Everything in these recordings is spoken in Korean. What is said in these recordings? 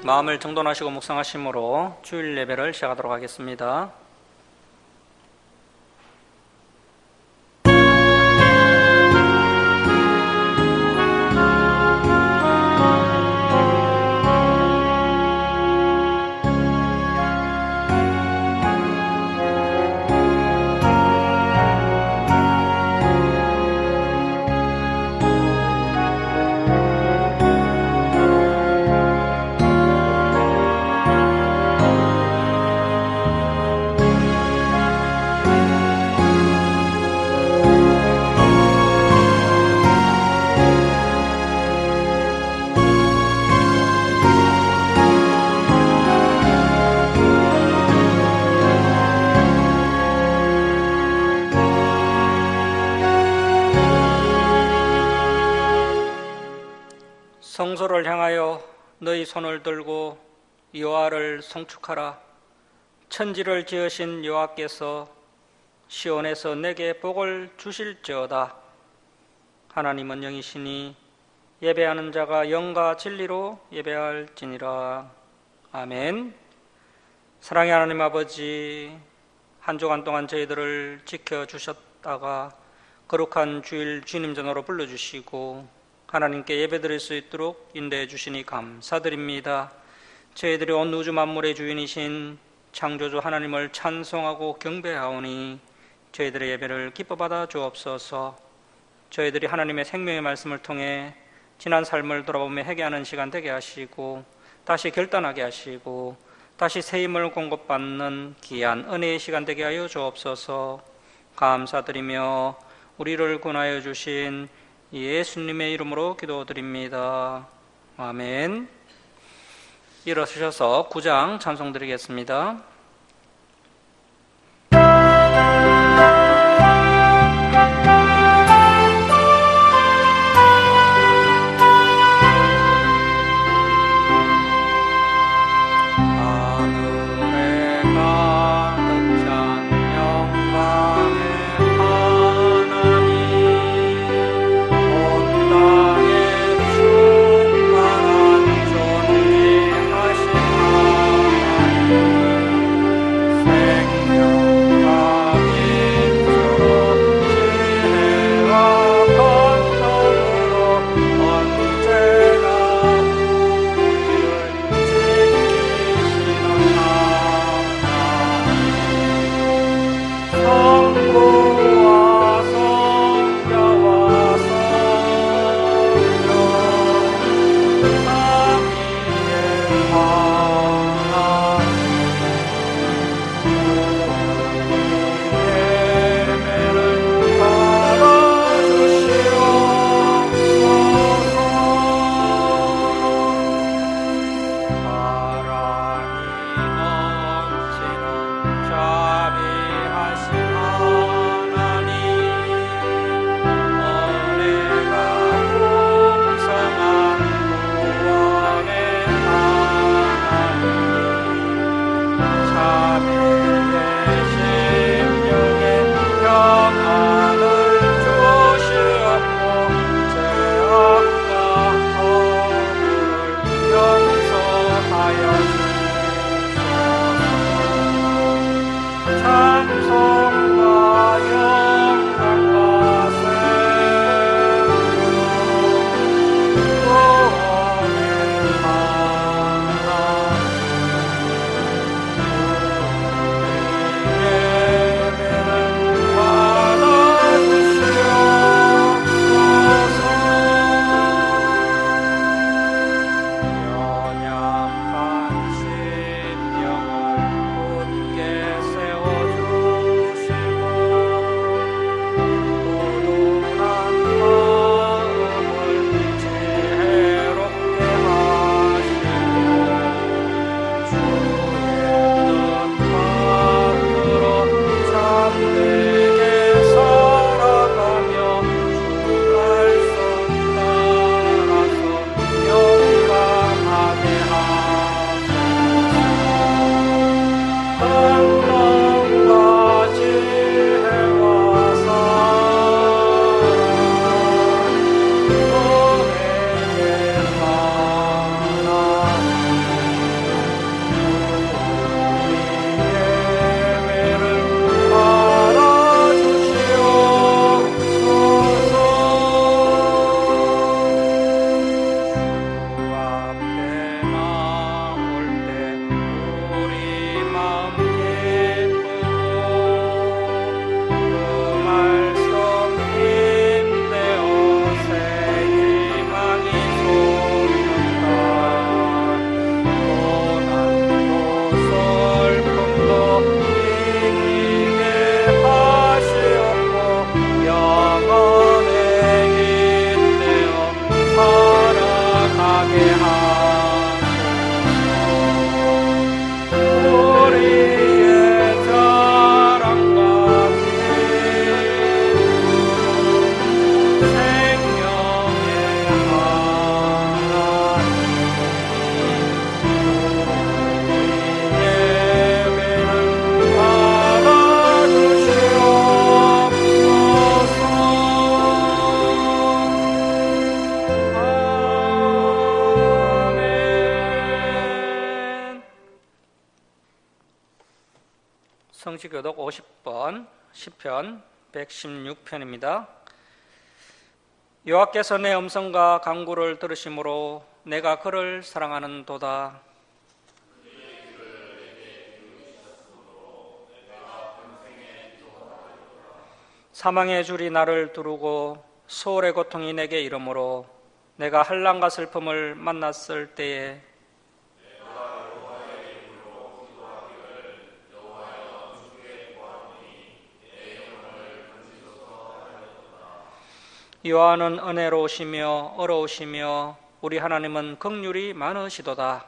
마음을 정돈하시고 묵상하심으로 주일 예배를 시작하도록 하겠습니다. 성소를 향하여 너희 손을 들고 여호와를 송축하라. 천지를 지으신 여호와께서 시온에서 내게 복을 주실지어다. 하나님은 영이시니 예배하는 자가 영과 진리로 예배할지니라. 아멘. 사랑의 하나님 아버지, 한 주간 동안 저희들을 지켜주셨다가 거룩한 주일 주님 전으로 불러주시고 하나님께 예배드릴 수 있도록 인도해 주시니 감사드립니다. 저희들이 온 우주 만물의 주인이신 창조주 하나님을 찬송하고 경배하오니 저희들의 예배를 기뻐 받아 주옵소서. 저희들이 하나님의 생명의 말씀을 통해 지난 삶을 돌아보며 회개하는 시간 되게 하시고 다시 결단하게 하시고 다시 새 힘을 공급받는 귀한 은혜의 시간 되게 하여 주옵소서. 감사드리며 우리를 구원하여 주신 예수님의 이름으로 기도드립니다. 아멘. 일어서셔서 9장 찬송 드리겠습니다. 성시교독 50번 시편 116편입니다. 여호와께서 내 음성과 간구를 들으심으로 내가 그를 사랑하는 도다. 사망의 줄이 나를 두르고 소울의 고통이 내게 이르므로 내가 환난과 슬픔을 만났을 때에 여호와는 은혜로우시며 어로우시며 우리 하나님은 긍휼이 많으시도다.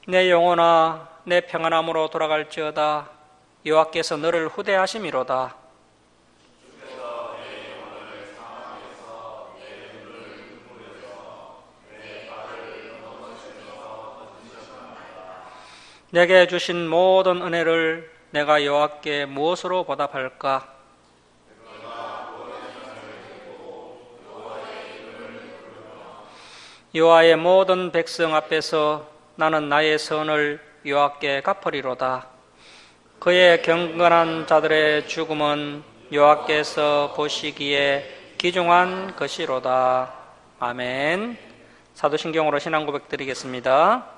내 영혼아 내 평안함으로 돌아갈지어다. 여호와께서 너를 후대하심이로다. 내게 주신 모든 은혜를 내가 여호와께 무엇으로 보답할까? 여호와의 모든 백성 앞에서 나는 나의 선을 여호와께 갚으리로다. 그의 경건한 자들의 죽음은 여호와께서 보시기에 귀중한 것이로다. 아멘. 사도신경으로 신앙 고백 드리겠습니다.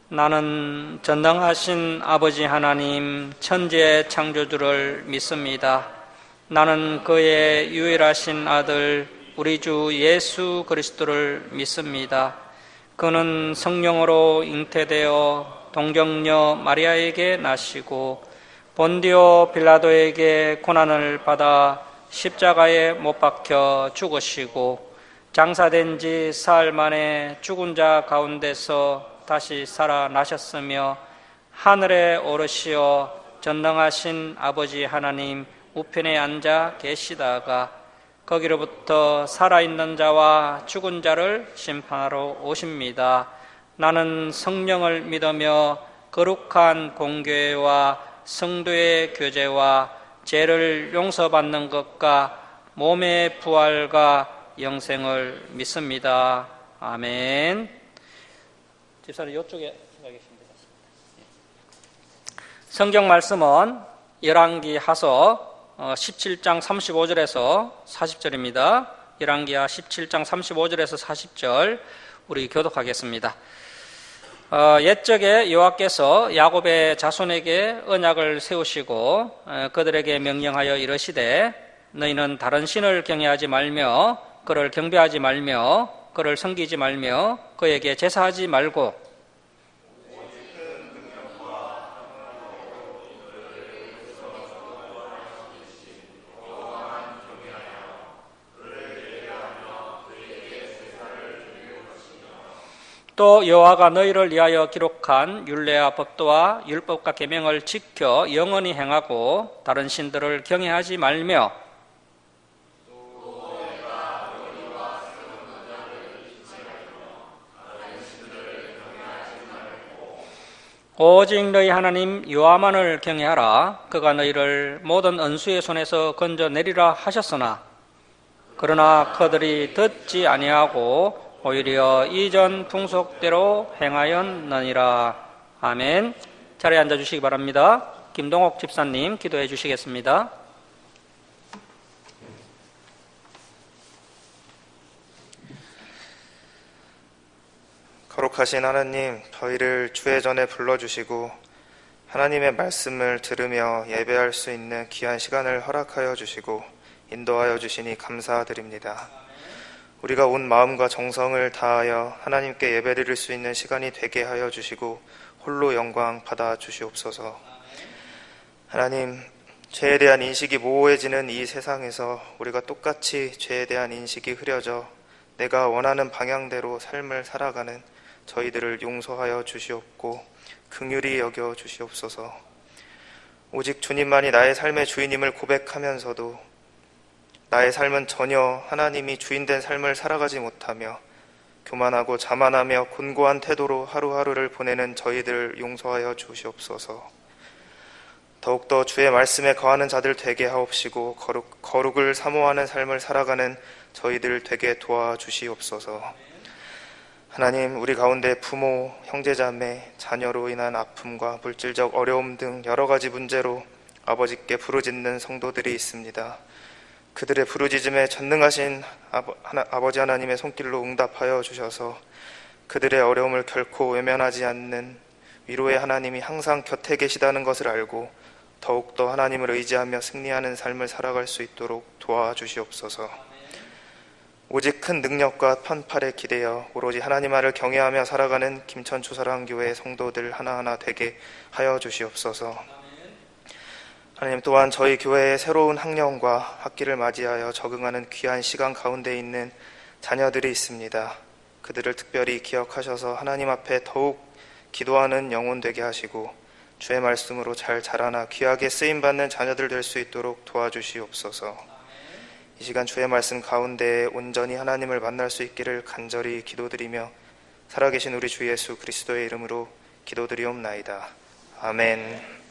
나는 전능하신 아버지 하나님 천지의 창조주를 믿습니다. 나는 그의 유일하신 아들 우리 주 예수 그리스도를 믿습니다. 그는 성령으로 잉태되어 동정녀 마리아에게 나시고 본디오 빌라도에게 고난을 받아 십자가에 못 박혀 죽으시고 장사된 지 사흘 만에 죽은 자 가운데서 다시 살아나셨으며 하늘에 오르시어 전능하신 아버지 하나님 우편에 앉아 계시다가 거기로부터 살아있는 자와 죽은 자를 심판하러 오십니다. 나는 성령을 믿으며 거룩한 공교회와 성도의 교제와 죄를 용서받는 것과 몸의 부활과 영생을 믿습니다. 아멘. 집사님 이쪽에 가 계시면 되겠습니다. 성경 말씀은 열왕기 하서 17장 35절에서 40절입니다. 열왕기하 17장 35절에서 40절 우리 교독하겠습니다. 옛적에 여호와께서 야곱의 자손에게 언약을 세우시고 그들에게 명령하여 이르시되 너희는 다른 신을 경외하지 말며 그를 경배하지 말며 그를 섬기지 말며 그에게 제사하지 말고 또 여호와가 너희를 위하여 기록한 율례와 법도와 율법과 계명을 지켜 영원히 행하고 다른 신들을 경외하지 말며 오직 너희 하나님 여호와만을 경외하라. 그가 너희를 모든 원수의 손에서 건져내리라 하셨으나 그러나 그들이 듣지 아니하고 오히려 이전 풍속대로 행하였느니라. 아멘. 자리에 앉아주시기 바랍니다. 김동옥 집사님 기도해 주시겠습니다. 거룩하신 하나님, 저희를 주의 전에 불러주시고 하나님의 말씀을 들으며 예배할 수 있는 귀한 시간을 허락하여 주시고 인도하여 주시니 감사드립니다. 우리가 온 마음과 정성을 다하여 하나님께 예배드릴 수 있는 시간이 되게 하여 주시고 홀로 영광 받아 주시옵소서. 하나님, 죄에 대한 인식이 모호해지는 이 세상에서 우리가 똑같이 죄에 대한 인식이 흐려져 내가 원하는 방향대로 삶을 살아가는 저희들을 용서하여 주시옵고 긍휼히 여겨 주시옵소서. 오직 주님만이 나의 삶의 주인임을 고백하면서도 나의 삶은 전혀 하나님이 주인된 삶을 살아가지 못하며 교만하고 자만하며 곤고한 태도로 하루하루를 보내는 저희들을 용서하여 주시옵소서. 더욱더 주의 말씀에 거하는 자들 되게 하옵시고 거룩을 사모하는 삶을 살아가는 저희들 되게 도와주시옵소서. 하나님, 우리 가운데 부모, 형제자매, 자녀로 인한 아픔과 물질적 어려움 등 여러 가지 문제로 아버지께 부르짖는 성도들이 있습니다. 그들의 부르짖음에 전능하신 아버지 하나님의 손길로 응답하여 주셔서 그들의 어려움을 결코 외면하지 않는 위로의 하나님이 항상 곁에 계시다는 것을 알고 더욱더 하나님을 의지하며 승리하는 삶을 살아갈 수 있도록 도와주시옵소서. 오직 큰 능력과 편팔에 기대어 오로지 하나님만을 경외하며 살아가는 김천주사랑교회 성도들 하나하나 되게 하여 주시옵소서. 하나님, 또한 저희 교회의 새로운 학년과 학기를 맞이하여 적응하는 귀한 시간 가운데 있는 자녀들이 있습니다. 그들을 특별히 기억하셔서 하나님 앞에 더욱 기도하는 영혼 되게 하시고 주의 말씀으로 잘 자라나 귀하게 쓰임받는 자녀들 될 수 있도록 도와주시옵소서. 이 시간 주의 말씀 가운데 온전히 하나님을 만날 수 있기를 간절히 기도드리며 살아계신 우리 주 예수 그리스도의 이름으로 기도드리옵나이다. 아멘.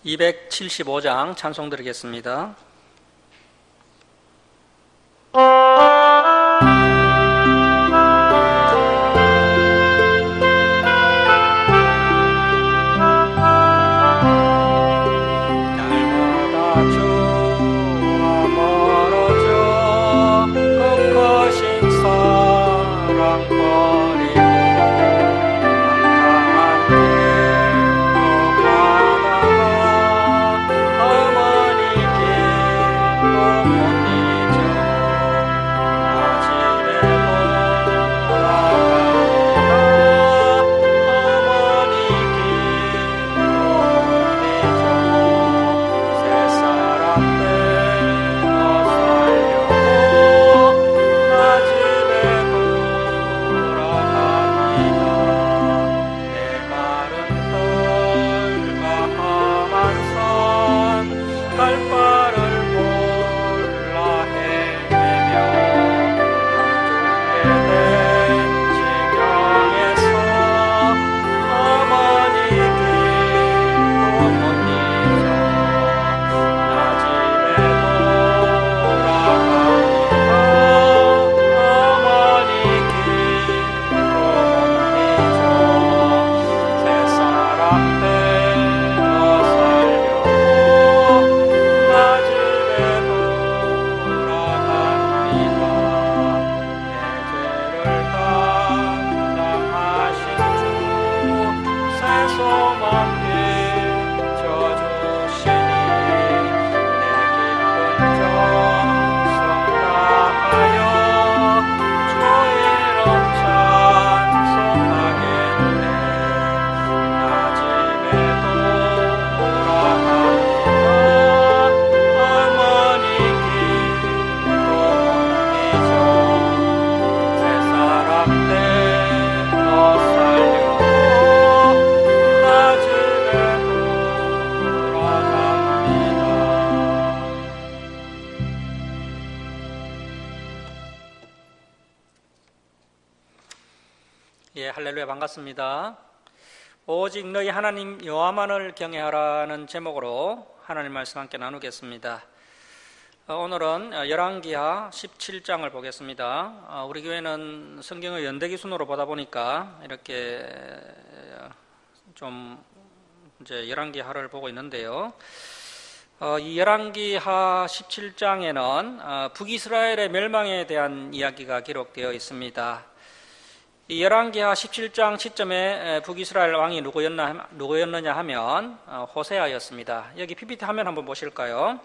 (275장) 찬송 드리겠습니다. 할렐루야, 반갑습니다. 오직 너희 하나님 여호와만을 경외하라는 제목으로 하나님 말씀 함께 나누겠습니다. 오늘은 열왕기하 17장을 보겠습니다. 우리 교회는 성경을 연대기 순으로 보다 보니까 이렇게 좀 이제 열왕기하를 보고 있는데요. 이 열왕기하 17장에는 북이스라엘의 멸망에 대한 이야기가 기록되어 있습니다. 이 열왕기하 17장 시점에 북이스라엘 왕이 누구였느냐 하면 호세아였습니다. 여기 PPT 화면 한번 보실까요?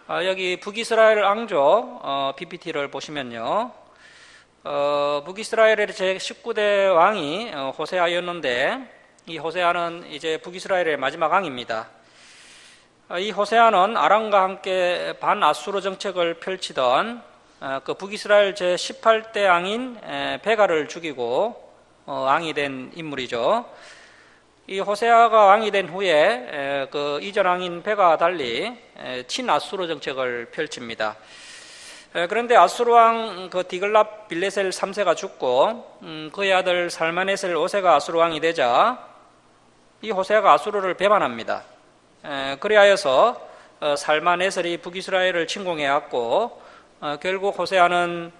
여기 북이스라엘 왕조 PPT를 보시면요. 북이스라엘의 제19대 왕이 호세아였는데, 이 호세아는 이제 북이스라엘의 마지막 왕입니다. 이 호세아는 아람과 함께 반아수르 정책을 펼치던 그 북이스라엘 제18대 왕인 베가를 죽이고 왕이 된 인물이죠. 이 호세아가 왕이 된 후에 그 이전 왕인 베가와 달리 친아수르 정책을 펼칩니다. 그런데 아수르 왕 그 디글랏 빌레셀 3세가 죽고 그의 아들 살마네셀 5세가 아수르 왕이 되자 이 호세아가 아수르를 배반합니다. 그리하여서 살마네셀이 북이스라엘을 침공해왔고 결국 호세아는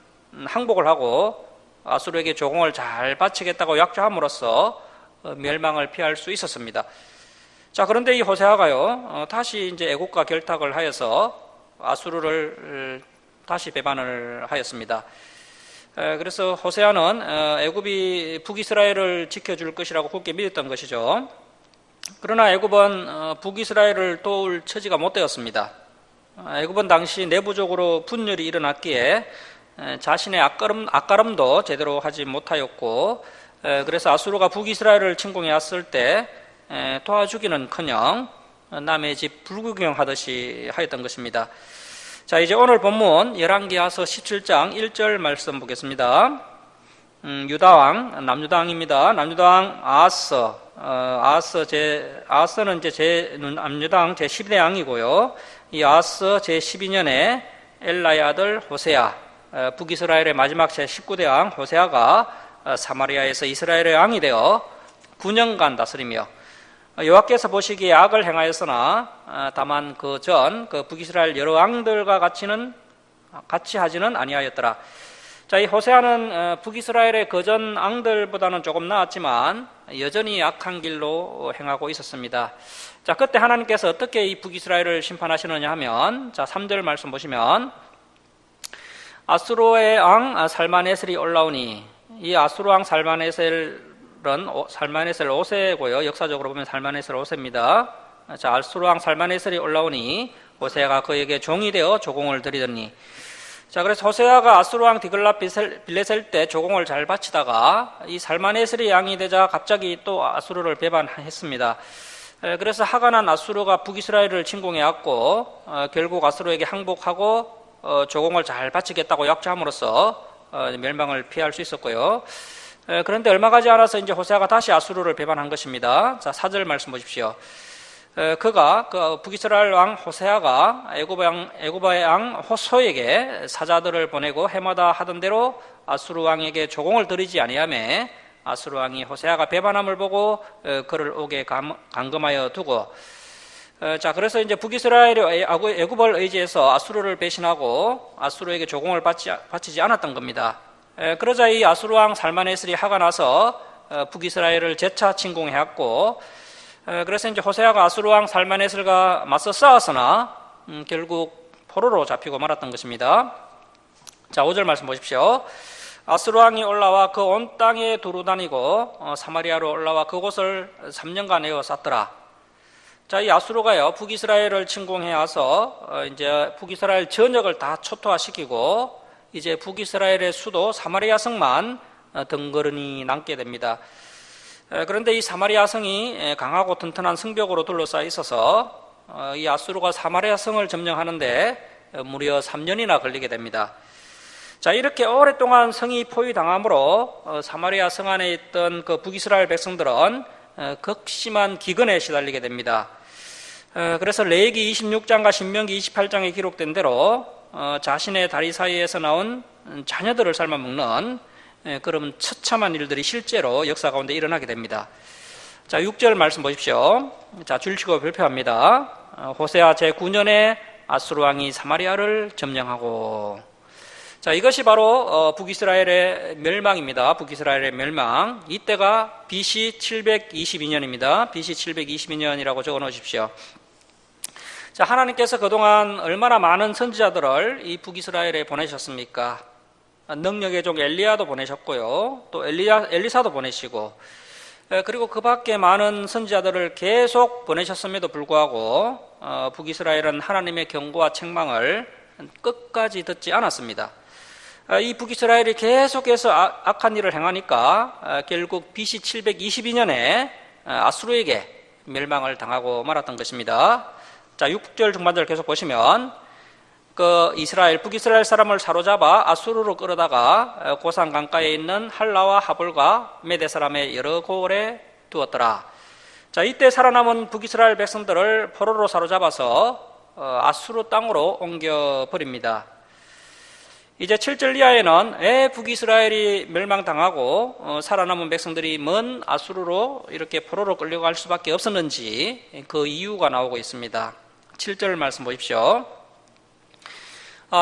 항복을 하고 아수르에게 조공을 잘 바치겠다고 약조함으로써 멸망을 피할 수 있었습니다. 자, 그런데 이 호세아가요 다시 이제 애국과 결탁을 하여서 아수르를 다시 배반을 하였습니다. 그래서 호세아는 애굽이 북이스라엘을 지켜줄 것이라고 굳게 믿었던 것이죠. 그러나 애굽은 북이스라엘을 도울 처지가 못 되었습니다. 애굽은 당시 내부적으로 분열이 일어났기에 자신의 앞가름도 제대로 하지 못하였고, 그래서 아수르가 북이스라엘을 침공해 왔을 때 도와주기는커녕 남의 집 불구경하듯이 하였던 것입니다. 자, 이제 오늘 본문 열왕기하서 17장 1절 말씀 보겠습니다. 유다왕, 남유다왕입니다. 남유다왕 아하스는 이제 남유다왕 제12대 왕이고요. 이 아하스 제12년에 엘라의 아들 호세아, 북이스라엘의 마지막 제19대 왕 호세아가 사마리아에서 이스라엘의 왕이 되어 9년간 다스리며 여호와께서 보시기에 악을 행하였으나 다만 그 북이스라엘 여러 왕들과 같이 하지는 아니하였더라. 자, 이 호세아는 북이스라엘의 그전 왕들보다는 조금 나았지만 여전히 악한 길로 행하고 있었습니다. 자, 그때 하나님께서 어떻게 이 북이스라엘을 심판하시느냐 하면, 자, 3절 말씀 보시면, 아수르의 왕 살마네셀이 올라오니, 이 아수르 왕 살마네셀 5세고요. 역사적으로 보면 살마네셀 5세입니다. 자, 아수르 왕 살마네셀이 올라오니 호세아가 그에게 종이 되어 조공을 드리더니, 자, 그래서 호세아가 아수르 왕 디글랏 빌레셀 때 조공을 잘 바치다가 이 살마네셀이 왕이 되자 갑자기 또 아수르를 배반했습니다. 그래서 화가 난 아수르가 북이스라엘을 침공해 왔고 결국 아수르에게 항복하고 조공을 잘 바치겠다고 약조함으로써 멸망을 피할 수 있었고요. 그런데 얼마 가지 않아서 이제 호세아가 다시 아수르를 배반한 것입니다. 자, 4절 말씀 보십시오. 그가 북이스라엘 왕 호세아가 애굽의 왕 호소에게 사자들을 보내고 해마다 하던 대로 아수르 왕에게 조공을 드리지 아니하며 아수르 왕이 호세아가 배반함을 보고 그를 옥에 감금하여 두고, 자, 그래서 이제 북이스라엘이 애굽을 의지해서 아수르를 배신하고 아수르에게 조공을 바치지 않았던 겁니다. 그러자 이 아수르 왕 살마네셀이 화가 나서 북이스라엘을 재차 침공해왔고, 그래서 이제 호세아가 아수르 왕 살마네셀과 맞서 싸웠으나 결국 포로로 잡히고 말았던 것입니다. 자, 5절 말씀 보십시오. 아수르 왕이 올라와 그 온 땅에 두루 다니고 사마리아로 올라와 그곳을 3년간 에워쌌더라. 자, 이 아수르가요 북이스라엘을 침공해 와서 이제 북이스라엘 전역을 다 초토화시키고 이제 북이스라엘의 수도 사마리아 성만 덩그러니 남게 됩니다. 그런데 이 사마리아 성이 강하고 튼튼한 성벽으로 둘러싸여 있어서 이 아수르가 사마리아 성을 점령하는데 무려 3년이나 걸리게 됩니다. 자, 이렇게 오랫동안 성이 포위당함으로 사마리아 성 안에 있던 그 북이스라엘 백성들은 극심한 기근에 시달리게 됩니다. 그래서 레위기 26장과 신명기 28장에 기록된 대로 자신의 다리 사이에서 나온 자녀들을 삶아먹는 그런 처참한 일들이 실제로 역사 가운데 일어나게 됩니다. 자, 6절 말씀 보십시오. 자, 줄치고 발표합니다. 호세아 제9년에 아수르 왕이 사마리아를 점령하고, 자, 이것이 바로 북이스라엘의 멸망입니다. 북이스라엘의 멸망. 이때가 BC 722년입니다. BC 722년이라고 적어 놓으십시오. 자, 하나님께서 그동안 얼마나 많은 선지자들을 이 북이스라엘에 보내셨습니까? 능력의 종 엘리야도 보내셨고요. 또 엘리사도 보내시고, 그리고 그 밖에 많은 선지자들을 계속 보내셨음에도 불구하고 북이스라엘은 하나님의 경고와 책망을 끝까지 듣지 않았습니다. 이 북이스라엘이 계속해서 악한 일을 행하니까 결국 BC 722년에 아수르에게 멸망을 당하고 말았던 것입니다. 자, 6절 중반절 계속 보시면 북이스라엘 사람을 사로잡아 아수르로 끌어다가 고산 강가에 있는 할라와 하볼과 메대 사람의 여러 고을에 두었더라. 자, 이때 살아남은 북이스라엘 백성들을 포로로 사로잡아서 아수르 땅으로 옮겨버립니다. 이제 7절 이하에는 왜 북이스라엘이 멸망당하고 살아남은 백성들이 먼 아수르로 이렇게 포로로 끌려갈 수밖에 없었는지 그 이유가 나오고 있습니다. 7절 말씀 보십시오.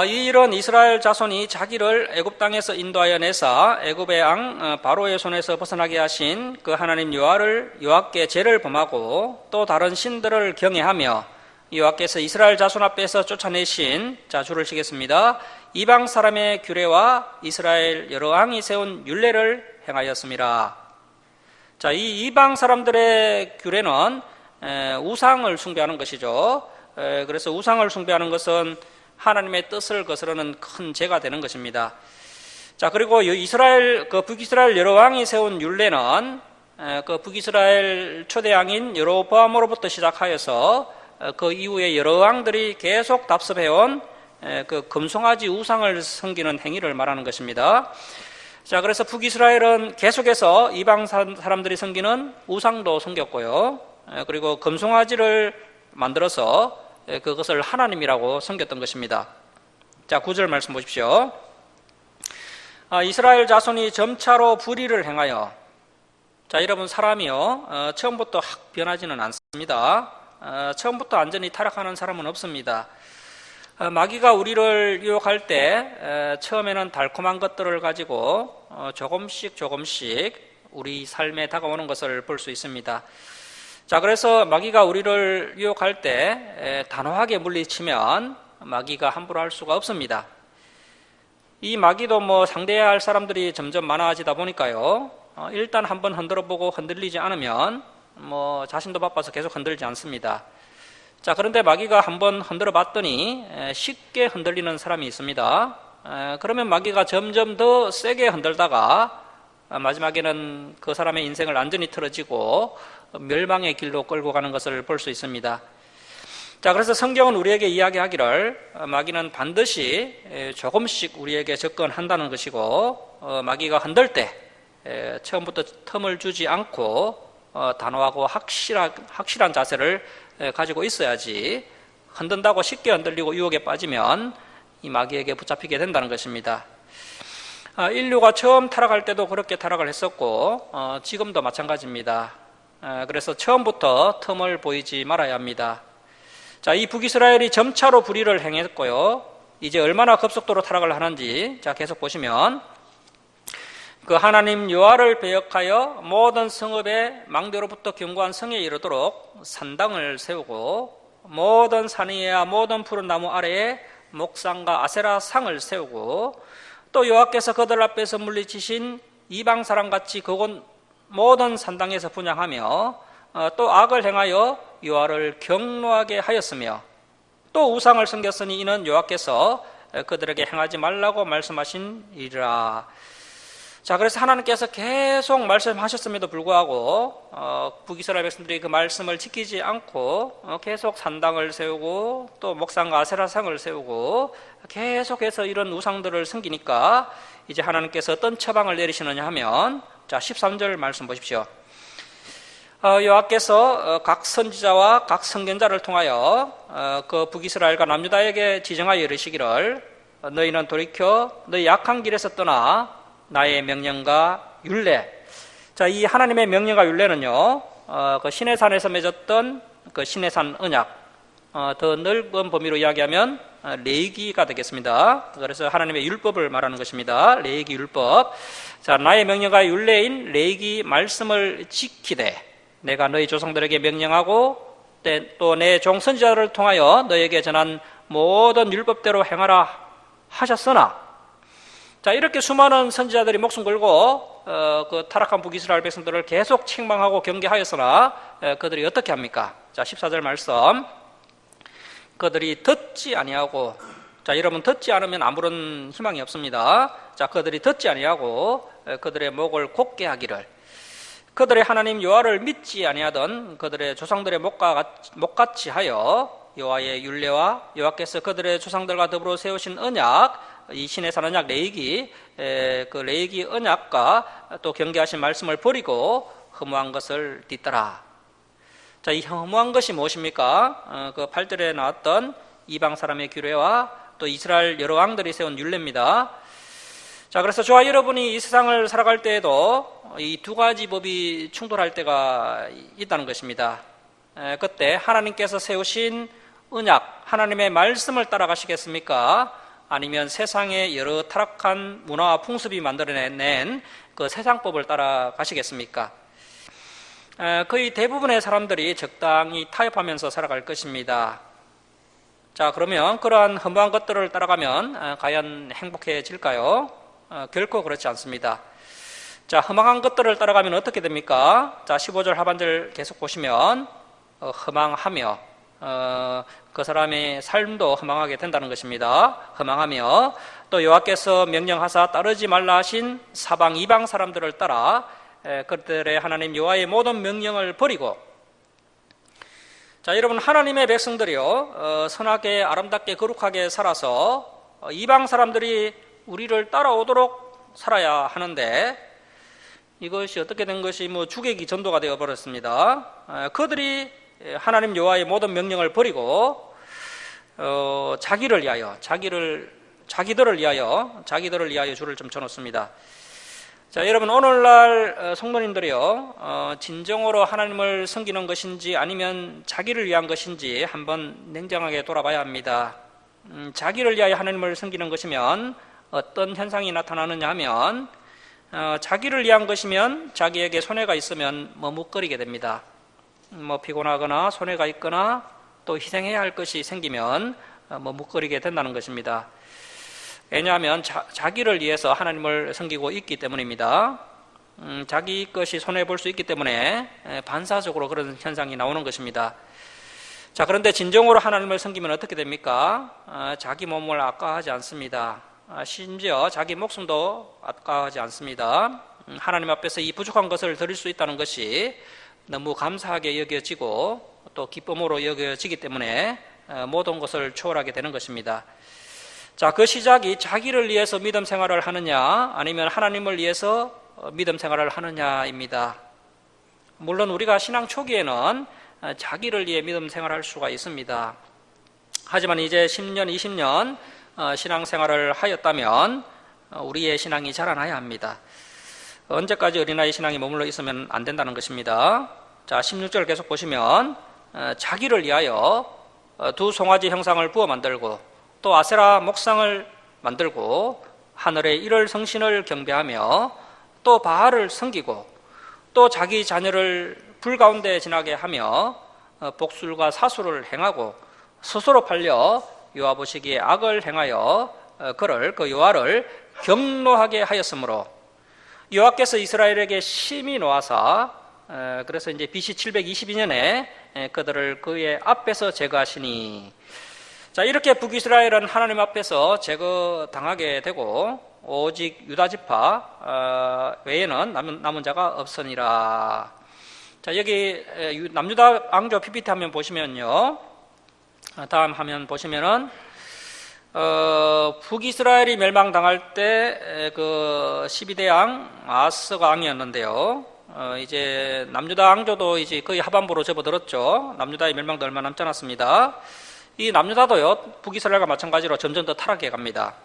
이 일은 이스라엘 자손이 자기를 애굽 땅에서 인도하여 내사 애굽의 왕 바로의 손에서 벗어나게 하신 그 하나님 여호와께 죄를 범하고 또 다른 신들을 경외하며 여호와께서 이스라엘 자손 앞에서 쫓아내신, 자, 줄을 치겠습니다. 이방 사람의 규례와 이스라엘 여러 왕이 세운 율례를 행하였습니다. 자, 이 이방 사람들의 규례는 우상을 숭배하는 것이죠. 그래서 우상을 숭배하는 것은 하나님의 뜻을 거스르는 큰 죄가 되는 것입니다. 자, 그리고 북이스라엘 여러 왕이 세운 율례는 북이스라엘 초대 왕인 여로보암으로부터 시작하여서 그 이후에 여러 왕들이 계속 답습해온 금송아지 우상을 섬기는 행위를 말하는 것입니다. 자, 그래서 북이스라엘은 계속해서 이방 사람들이 섬기는 우상도 섬겼고요. 그리고 금송아지를 만들어서 그것을 하나님이라고 섬겼던 것입니다. 자, 9절 말씀 보십시오. 이스라엘 자손이 점차로 불의를 행하여, 자, 여러분, 사람이요 처음부터 확 변하지는 않습니다. 처음부터 완전히 타락하는 사람은 없습니다. 마귀가 우리를 유혹할 때 처음에는 달콤한 것들을 가지고 조금씩 우리 삶에 다가오는 것을 볼 수 있습니다. 자, 그래서 마귀가 우리를 유혹할 때 단호하게 물리치면 마귀가 함부로 할 수가 없습니다. 이 마귀도 상대해야 할 사람들이 점점 많아지다 보니까요, 일단 한번 흔들어보고 흔들리지 않으면 자신도 바빠서 계속 흔들지 않습니다. 자, 그런데 마귀가 한번 흔들어 봤더니 쉽게 흔들리는 사람이 있습니다. 그러면 마귀가 점점 더 세게 흔들다가 마지막에는 그 사람의 인생을 완전히 틀어지고 멸망의 길로 끌고 가는 것을 볼 수 있습니다. 자, 그래서 성경은 우리에게 이야기하기를 마귀는 반드시 조금씩 우리에게 접근한다는 것이고, 마귀가 흔들 때 처음부터 틈을 주지 않고 단호하고 확실한 자세를 가지고 있어야지, 흔든다고 쉽게 흔들리고 유혹에 빠지면 이 마귀에게 붙잡히게 된다는 것입니다. 인류가 처음 타락할 때도 그렇게 타락을 했었고 지금도 마찬가지입니다. 그래서 처음부터 틈을 보이지 말아야 합니다. 자, 이 북이스라엘이 점차로 불의를 행했고요, 이제 얼마나 급속도로 타락을 하는지, 자, 계속 보시면 그 하나님 여호와를 배역하여 모든 성읍의 망대로부터 견고한 성에 이르도록 산당을 세우고 모든 산 위에와 모든 푸른 나무 아래에 목상과 아세라 상을 세우고 또 여호와께서 그들 앞에서 물리치신 이방 사람같이 그곳 모든 산당에서 분향하며 또 악을 행하여 여호와를 경노하게 하였으며 또 우상을 섬겼으니 이는 여호와께서 그들에게 행하지 말라고 말씀하신 일이라. 자, 그래서 하나님께서 계속 말씀하셨음에도 불구하고 북이스라엘 백성들이 그 말씀을 지키지 않고 계속 산당을 세우고 또 목상과 아세라상을 세우고 계속해서 이런 우상들을 섬기니까 이제 하나님께서 어떤 처방을 내리시느냐 하면, 자, 13절 말씀 보십시오. 여호와께서 각 선지자와 각 선견자를 통하여 그 북이스라엘과 남유다에게 지정하여 이르시기를 너희는 돌이켜 너희 약한 길에서 떠나 나의 명령과 율례. 자, 이 하나님의 명령과 율례는요, 그 시내산에서 맺었던 그 시내산 언약, 더 넓은 범위로 이야기하면 레위기가 되겠습니다. 그래서 하나님의 율법을 말하는 것입니다. 레위기 율법. 자, 나의 명령과 율례인 레위기 말씀을 지키되 내가 너희 조상들에게 명령하고 또 내 종 선지자를 통하여 너에게 전한 모든 율법대로 행하라 하셨으나, 자, 이렇게 수많은 선지자들이 목숨 걸고 그 타락한 북이스라엘 백성들을 계속 책망하고 경계하였으나 그들이 어떻게 합니까? 자, 14절 말씀. 그들이 듣지 아니하고, 자, 여러분 듣지 않으면 아무런 희망이 없습니다. 자, 그들이 듣지 아니하고 그들의 목을 곧게 하기를, 그들의 하나님 여호와를 믿지 아니하던 그들의 조상들의 목같이 하여 여호와의 율례와 여호와께서 그들의 조상들과 더불어 세우신 언약, 이 신에 사는 언약 레위기, 그 레위기 언약과 또 경계하신 말씀을 버리고 허무한 것을 띠더라. 자, 이 허무한 것이 무엇입니까? 그 8절에 나왔던 이방 사람의 규례와 또 이스라엘 여러 왕들이 세운 율례입니다. 자, 그래서 저와 여러분이 이 세상을 살아갈 때에도 이 두 가지 법이 충돌할 때가 있다는 것입니다. 그때 하나님께서 세우신 언약, 하나님의 말씀을 따라가시겠습니까? 아니면 세상의 여러 타락한 문화와 풍습이 만들어낸 그 세상법을 따라가시겠습니까? 거의 대부분의 사람들이 적당히 타협하면서 살아갈 것입니다. 자, 그러면 그러한 허무한 것들을 따라가면 과연 행복해질까요? 결코 그렇지 않습니다. 자, 허망한 것들을 따라가면 어떻게 됩니까? 자, 15절 하반절 계속 보시면 허망하며, 그 사람의 삶도 허망하게 된다는 것입니다. 허망하며, 또 여호와께서 명령하사 따르지 말라 하신 사방 이방 사람들을 따라 그들의 하나님 여호와의 모든 명령을 버리고. 자, 여러분, 하나님의 백성들이요, 선하게 아름답게 거룩하게 살아서 이방 사람들이 우리를 따라오도록 살아야 하는데, 이것이 어떻게 된 것이 주객이 전도가 되어버렸습니다. 그들이 하나님 여호와의 모든 명령을 버리고 자기들을 위하여 줄을 좀 쳐놓습니다. 자, 여러분, 오늘날 성도님들이요, 진정으로 하나님을 섬기는 것인지 아니면 자기를 위한 것인지 한번 냉정하게 돌아봐야 합니다. 자기를 위하여 하나님을 섬기는 것이면 어떤 현상이 나타나느냐 하면, 자기를 위한 것이면 자기에게 손해가 있으면 머뭇거리게 됩니다. 피곤하거나 손해가 있거나 또 희생해야 할 것이 생기면 머뭇거리게 된다는 것입니다. 왜냐하면 자기를 위해서 하나님을 섬기고 있기 때문입니다. 자기 것이 손해볼 수 있기 때문에 반사적으로 그런 현상이 나오는 것입니다. 자, 그런데 진정으로 하나님을 섬기면 어떻게 됩니까? 자기 몸을 아까워하지 않습니다. 심지어 자기 목숨도 아까워하지 않습니다. 하나님 앞에서 이 부족한 것을 드릴 수 있다는 것이 너무 감사하게 여겨지고 또 기쁨으로 여겨지기 때문에 모든 것을 초월하게 되는 것입니다. 자, 그 시작이 자기를 위해서 믿음 생활을 하느냐 아니면 하나님을 위해서 믿음 생활을 하느냐입니다. 물론 우리가 신앙 초기에는 자기를 위해 믿음 생활할 수가 있습니다. 하지만 이제 10년, 20년 신앙생활을 하였다면 우리의 신앙이 자라나야 합니다. 언제까지 어린아이 신앙이 머물러 있으면 안 된다는 것입니다. 자, 16절 계속 보시면 자기를 위하여 두 송아지 형상을 부어 만들고 또 아세라 목상을 만들고 하늘의 일월 성신을 경배하며 또 바알을 섬기고 또 자기 자녀를 불 가운데 지나게 하며 복술과 사술을 행하고 스스로 팔려 여호와 보시기에 악을 행하여 그를 그 여호와를 경노하게 하였으므로 여호와께서 이스라엘에게 심히 노하사 그래서 이제 BC 722년에 그들을 그의 앞에서 제거하시니. 자, 이렇게 북이스라엘은 하나님 앞에서 제거당하게 되고 오직 유다 지파 외에는 남은 자가 없으니라. 자, 여기 남유다 왕조 PPT 화면 보시면요, 다음 화면 보시면은 북이스라엘이 멸망당할 때 그 12대 왕 아스가 왕이었는데요. 이제 남유다 왕조도 이제 거의 하반부로 접어들었죠. 남유다의 멸망도 얼마 남지 않았습니다. 이 남유다도요, 북이스라엘과 마찬가지로 점점 더 타락해 갑니다.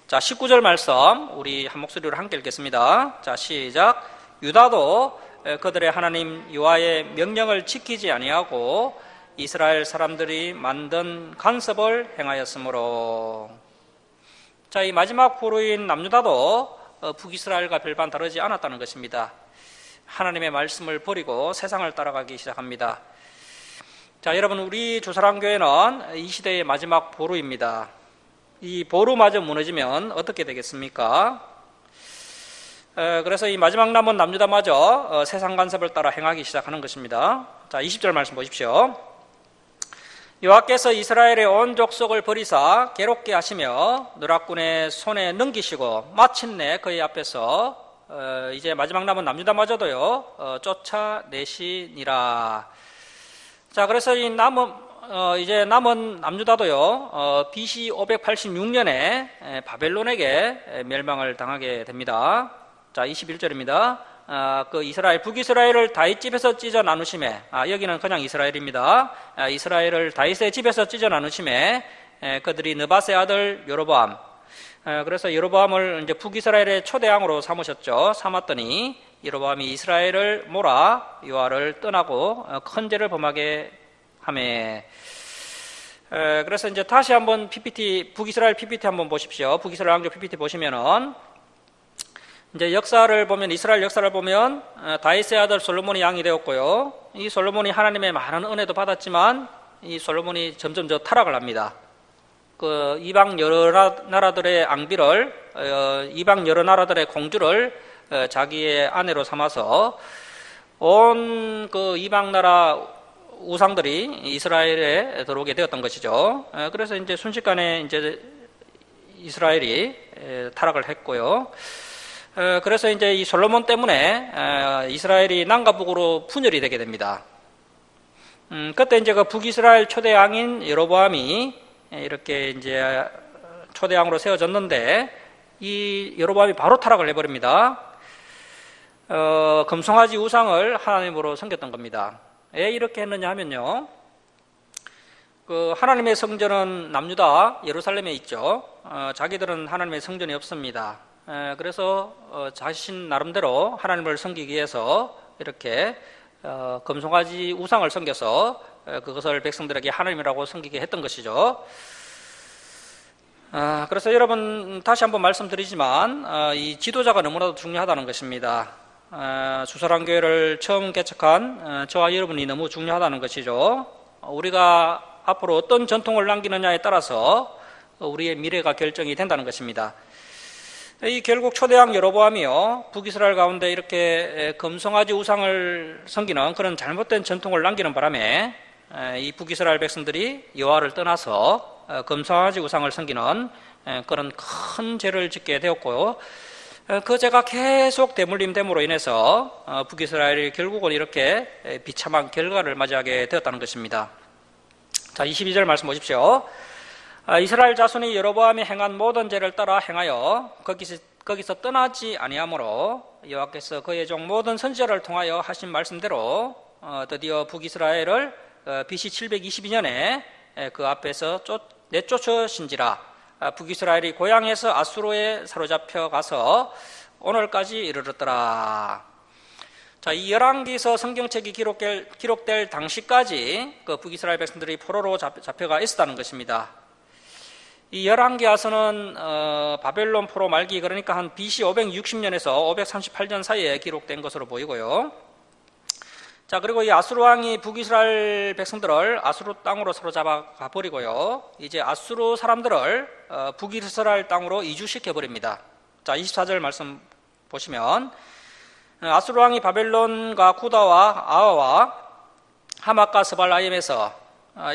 자, 19절 말씀 우리 한 목소리로 함께 읽겠습니다. 자, 시작. 유다도 그들의 하나님 여호와의 명령을 지키지 아니하고 이스라엘 사람들이 만든 간섭을 행하였으므로. 자, 이 마지막 포로인 남유다도 북이스라엘과 별반 다르지 않았다는 것입니다. 하나님의 말씀을 버리고 세상을 따라가기 시작합니다. 자, 여러분, 우리 주사랑교회는 이 시대의 마지막 보루입니다. 이 보루마저 무너지면 어떻게 되겠습니까? 그래서 이 마지막 남은 남유다마저 세상 간섭을 따라 행하기 시작하는 것입니다. 자, 20절 말씀 보십시오. 여호와께서 이스라엘의 온 족속을 버리사 괴롭게 하시며 누락군의 손에 넘기시고 마침내 그의 앞에서 이제 마지막 남은 남유다마저도요 쫓아내시니라. 자, 그래서 이 이제 남은 남유다도요 BC 586년에 바벨론에게 멸망을 당하게 됩니다. 자, 21절입니다. 그 이스라엘 북이스라엘을 다윗 집에서 찢어 나누심에, 여기는 그냥 이스라엘입니다. 이스라엘을 다윗의 집에서 찢어 나누심에 그들이 느밧의 아들 여로보암, 그래서 여로보암을 이제 북이스라엘의 초대왕으로 삼았더니 여로보암이 이스라엘을 몰아 여호와를 떠나고 큰 죄를 범하게 하매. 그래서 이제 다시 한번 북이스라엘 PPT 한번 보십시오. 북이스라엘 왕조 PPT 보시면은 이제 이스라엘 역사를 보면 다윗의 아들 솔로몬이 왕이 되었고요. 이 솔로몬이 하나님의 많은 은혜도 받았지만 이 솔로몬이 점점 타락을 합니다. 그 이방 여러 나라들의 이방 여러 나라들의 공주를 자기의 아내로 삼아서 온 그 이방 나라 우상들이 이스라엘에 들어오게 되었던 것이죠. 그래서 이제 순식간에 이제 이스라엘이 타락을 했고요. 그래서 이제 이 솔로몬 때문에 이스라엘이 남과 북으로 분열이 되게 됩니다. 그때 이제 그 북이스라엘 초대왕인 여로보암이 이렇게 이제 초대왕으로 세워졌는데 이 여로보암이 바로 타락을 해버립니다. 금송아지 우상을 하나님으로 섬겼던 겁니다. 왜 이렇게 했느냐 하면요, 그 하나님의 성전은 남유다 예루살렘에 있죠. 자기들은 하나님의 성전이 없습니다. 그래서 자신 나름대로 하나님을 섬기기 위해서 이렇게 금송아지 우상을 섬겨서 그것을 백성들에게 하나님이라고 섬기게 했던 것이죠. 그래서 여러분 다시 한번 말씀드리지만 이 지도자가 너무나도 중요하다는 것입니다. 주사랑교회를 처음 개척한 저와 여러분이 너무 중요하다는 것이죠. 우리가 앞으로 어떤 전통을 남기느냐에 따라서 우리의 미래가 결정이 된다는 것입니다. 이 결국 초대왕 여로보암이요 북이스라엘 가운데 이렇게 금송아지 우상을 섬기는 그런 잘못된 전통을 남기는 바람에 이 북이스라엘 백성들이 여호와를 떠나서 금송아지 우상을 섬기는 그런 큰 죄를 짓게 되었고요. 그 죄가 계속 대물림됨으로 인해서 북이스라엘이 결국은 이렇게 비참한 결과를 맞이하게 되었다는 것입니다. 자, 22절 말씀 보십시오. 이스라엘 자손이 여로보암이 행한 모든 죄를 따라 행하여 거기서 떠나지 아니하므로 여호와께서 그의 종 모든 선지자를 통하여 하신 말씀대로 드디어 북이스라엘을 BC 722년에 그 앞에서 내쫓으신지라. 북이스라엘이 고향에서 아수르에 사로잡혀 가서 오늘까지 이르렀더라. 자, 이 열왕기서 성경책이 기록될 당시까지 그 북이스라엘 백성들이 포로로 잡혀가 있었다는 것입니다. 이 열왕기하서는 바벨론 포로 말기, 그러니까 한 BC 560년에서 538년 사이에 기록된 것으로 보이고요. 자, 그리고 이 아수르 왕이 북이스라엘 백성들을 아수르 땅으로 사로잡아 가버리고요. 이제 아수르 사람들을 북이스라엘 땅으로 이주시켜 버립니다. 자, 24절 말씀 보시면 아수르 왕이 바벨론과 구다와 아와와 하맛과 스발라임에서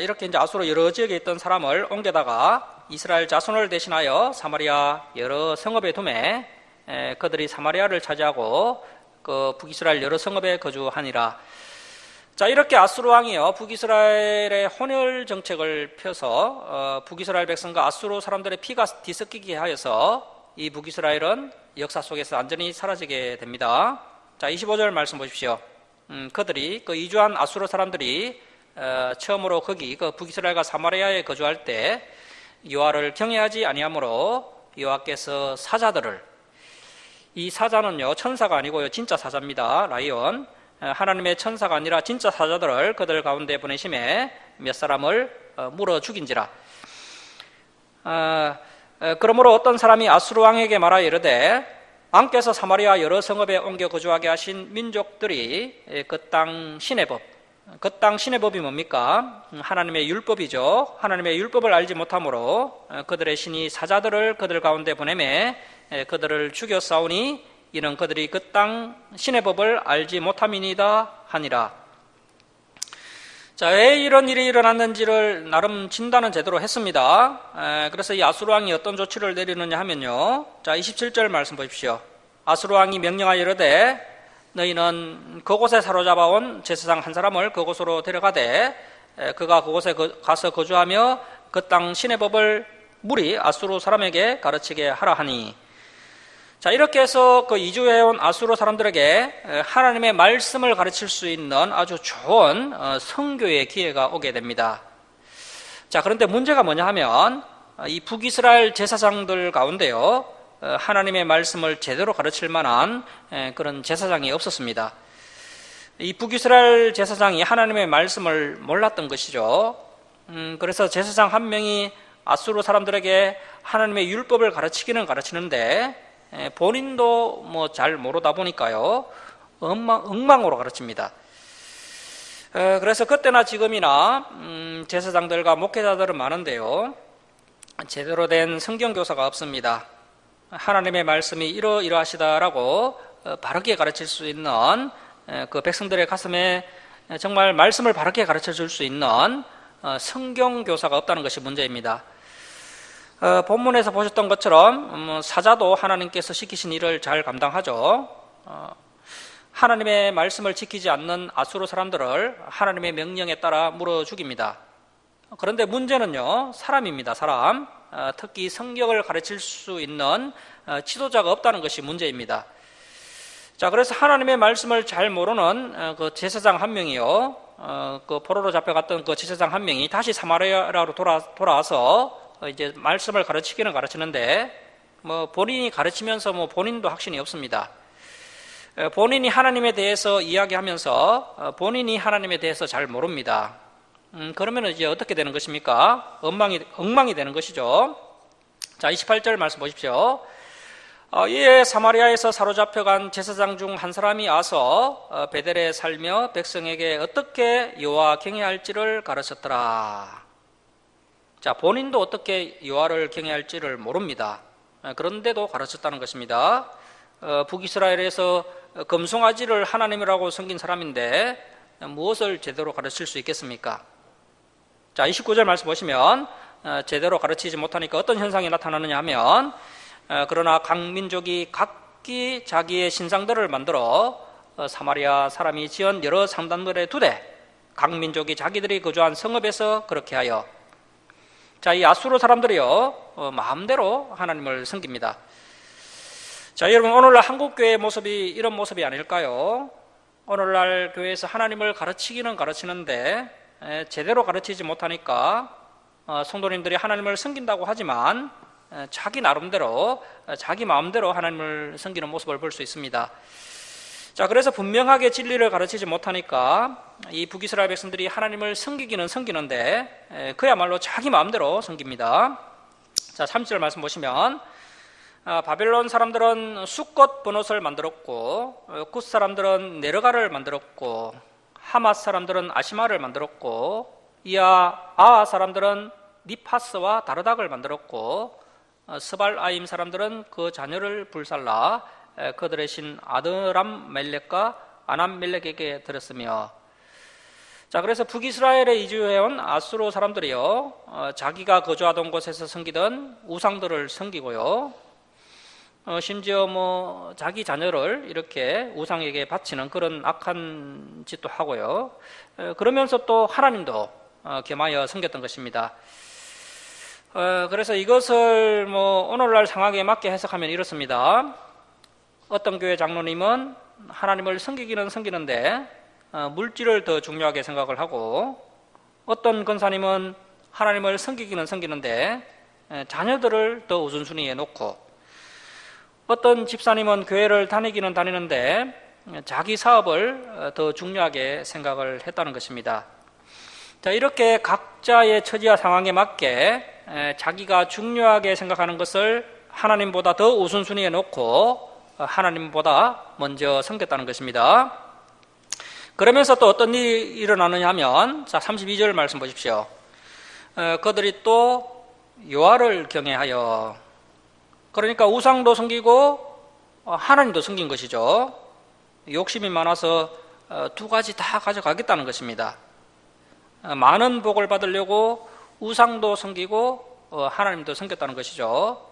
이렇게 이제 아수르 여러 지역에 있던 사람을 옮겨다가 이스라엘 자손을 대신하여 사마리아 여러 성읍에 두매 그들이 사마리아를 차지하고 그 북이스라엘 여러 성읍에 거주하니라. 자, 이렇게 아수르 왕이요 북이스라엘의 혼혈 정책을 펴서 북이스라엘 백성과 아수르 사람들의 피가 뒤섞이게 하여서 이 북이스라엘은 역사 속에서 완전히 사라지게 됩니다. 자, 25절 말씀 보십시오. 그들이 그 이주한 아수르 사람들이 처음으로 거기 그 북이스라엘과 사마리아에 거주할 때 여호와를 경외하지 아니하므로 여호와께서 사자들을, 이 사자는요 천사가 아니고요 진짜 사자입니다. 라이온, 하나님의 천사가 아니라 진짜 사자들을 그들 가운데 보내심에 몇 사람을 물어 죽인지라. 그러므로 어떤 사람이 아수르 왕에게 말하여 이르되 왕께서 사마리아 여러 성읍에 옮겨 거주하게 하신 민족들이 그 땅 신의 법, 그 땅 신의 법이 뭡니까? 하나님의 율법이죠. 하나님의 율법을 알지 못하므로 그들의 신이 사자들을 그들 가운데 보내매 그들을 죽여 싸우니 이는 그들이 그 땅 신의 법을 알지 못함이니이다 하니라. 자, 왜 이런 일이 일어났는지를 나름 진단은 제대로 했습니다. 그래서 이 아수르 왕이 어떤 조치를 내리느냐 하면요. 자, 27절 말씀 보십시오. 아수르 왕이 명령하여 이르되 너희는 그곳에 사로잡아온 제사장 한 사람을 그곳으로 데려가되 그가 그곳에 가서 거주하며 그 땅 신의 법을 무리 아수르 사람에게 가르치게 하라 하니. 자, 이렇게 해서 그 이주해온 아수르 사람들에게 하나님의 말씀을 가르칠 수 있는 아주 좋은 선교의 기회가 오게 됩니다. 자, 그런데 문제가 뭐냐 하면 이 북이스라엘 제사장들 가운데요, 하나님의 말씀을 제대로 가르칠 만한 그런 제사장이 없었습니다. 이 북이스라엘 제사장이 하나님의 말씀을 몰랐던 것이죠. 그래서 제사장 한 명이 아수르 사람들에게 하나님의 율법을 가르치기는 가르치는데 본인도 뭐 잘 모르다 보니까요, 엉망으로 가르칩니다. 그래서 그때나 지금이나 제사장들과 목회자들은 많은데요, 제대로 된 성경 교사가 없습니다. 하나님의 말씀이 이러이러하시다라고 바르게 가르칠 수 있는 그 백성들의 가슴에 정말 말씀을 바르게 가르쳐 줄 수 있는 성경 교사가 없다는 것이 문제입니다. 본문에서 보셨던 것처럼 사자도 하나님께서 시키신 일을 잘 감당하죠. 하나님의 말씀을 지키지 않는 아수르 사람들을 하나님의 명령에 따라 물어 죽입니다. 그런데 문제는요, 사람입니다. 사람. 특히 성경을 가르칠 수 있는 지도자가 없다는 것이 문제입니다. 자, 그래서 하나님의 말씀을 잘 모르는 그 제사장 한 명이요, 그 포로로 잡혀갔던 그 제사장 한 명이 다시 사마리아로 돌아와서 이제 말씀을 가르치기는 가르치는데 뭐 본인이 가르치면서 뭐 본인도 확신이 없습니다. 본인이 하나님에 대해서 이야기하면서 본인이 하나님에 대해서 잘 모릅니다. 그러면 이제 어떻게 되는 것입니까? 엉망이 되는 것이죠. 자, 28절 말씀 보십시오. 이에 사마리아에서 사로잡혀간 제사장 중 한 사람이 와서 베델에 살며 백성에게 어떻게 여호와 경외할지를 가르쳤더라. 자, 본인도 어떻게 여호와를 경외할지를 모릅니다. 그런데도 가르쳤다는 것입니다. 북이스라엘에서 금송아지를 하나님이라고 섬긴 사람인데 무엇을 제대로 가르칠 수 있겠습니까? 자, 29절 말씀 보시면 제대로 가르치지 못하니까 어떤 현상이 나타나느냐 하면 그러나 각 민족이 각기 자기의 신상들을 만들어 사마리아 사람이 지은 여러 상단들에 두되 각 민족이 자기들이 거주한 성읍에서 그렇게 하여. 자, 이 아수르 사람들이요, 마음대로 하나님을 섬깁니다. 자, 여러분, 오늘날 한국교회의 모습이 이런 모습이 아닐까요? 오늘날 교회에서 하나님을 가르치기는 가르치는데 제대로 가르치지 못하니까 성도님들이 하나님을 섬긴다고 하지만 자기 나름대로, 자기 마음대로 하나님을 섬기는 모습을 볼 수 있습니다. 자, 그래서 분명하게 진리를 가르치지 못하니까 이 북이스라엘 백성들이 하나님을 섬기기는 섬기는데 그야말로 자기 마음대로 섬깁니다. 자, 30절 말씀 보시면 바벨론 사람들은 숫꽃 버논을 만들었고 굿 사람들은 네르가를 만들었고 하맛 사람들은 아시마를 만들었고 아하 사람들은 니파스와 다르닥을 만들었고 스발아임 사람들은 그 자녀를 불살라 그들의 신 아드람 멜렉과 아남 멜렉에게 드렸으며. 자, 그래서 북이스라엘에 이주해온 아수르 사람들이요, 자기가 거주하던 곳에서 섬기던 우상들을 섬기고요, 심지어 뭐 자기 자녀를 이렇게 우상에게 바치는 그런 악한 짓도 하고요, 그러면서 또 하나님도 겸하여 섬겼던 것입니다. 그래서 이것을 뭐 오늘날 상황에 맞게 해석하면 이렇습니다. 어떤 교회 장로님은 하나님을 섬기기는 섬기는데 물질을 더 중요하게 생각을 하고, 어떤 권사님은 하나님을 섬기기는 섬기는데 자녀들을 더 우선순위에 놓고, 어떤 집사님은 교회를 다니기는 다니는데 자기 사업을 더 중요하게 생각을 했다는 것입니다. 자, 이렇게 각자의 처지와 상황에 맞게 자기가 중요하게 생각하는 것을 하나님보다 더 우선순위에 놓고 하나님보다 먼저 섬겼다는 것입니다. 그러면서 또 어떤 일이 일어나느냐 하면, 자, 32절 말씀 보십시오. 그들이 또 여호와를 경외하여, 그러니까 우상도 섬기고 하나님도 섬긴 것이죠. 욕심이 많아서 두 가지 다 가져가겠다는 것입니다. 많은 복을 받으려고 우상도 섬기고 하나님도 섬겼다는 것이죠.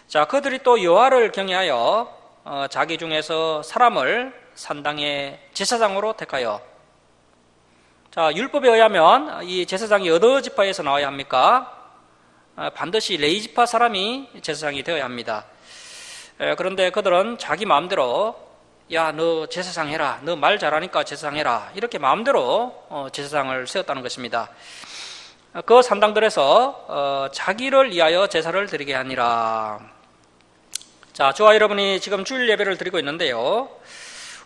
자, 그들이 또 여호와를 경외하여 자기 중에서 사람을 산당의 제사장으로 택하여, 자, 율법에 의하면 이 제사장이 어느 지파에서 나와야 합니까? 반드시 레위 지파 사람이 제사장이 되어야 합니다. 그런데 그들은 자기 마음대로 야, 너 제사장 해라, 너 말 잘하니까 제사장 해라, 이렇게 마음대로 제사장을 세웠다는 것입니다. 그 산당들에서 자기를 위하여 제사를 드리게 하니라. 자, 저와 여러분이 지금 주일 예배를 드리고 있는데요,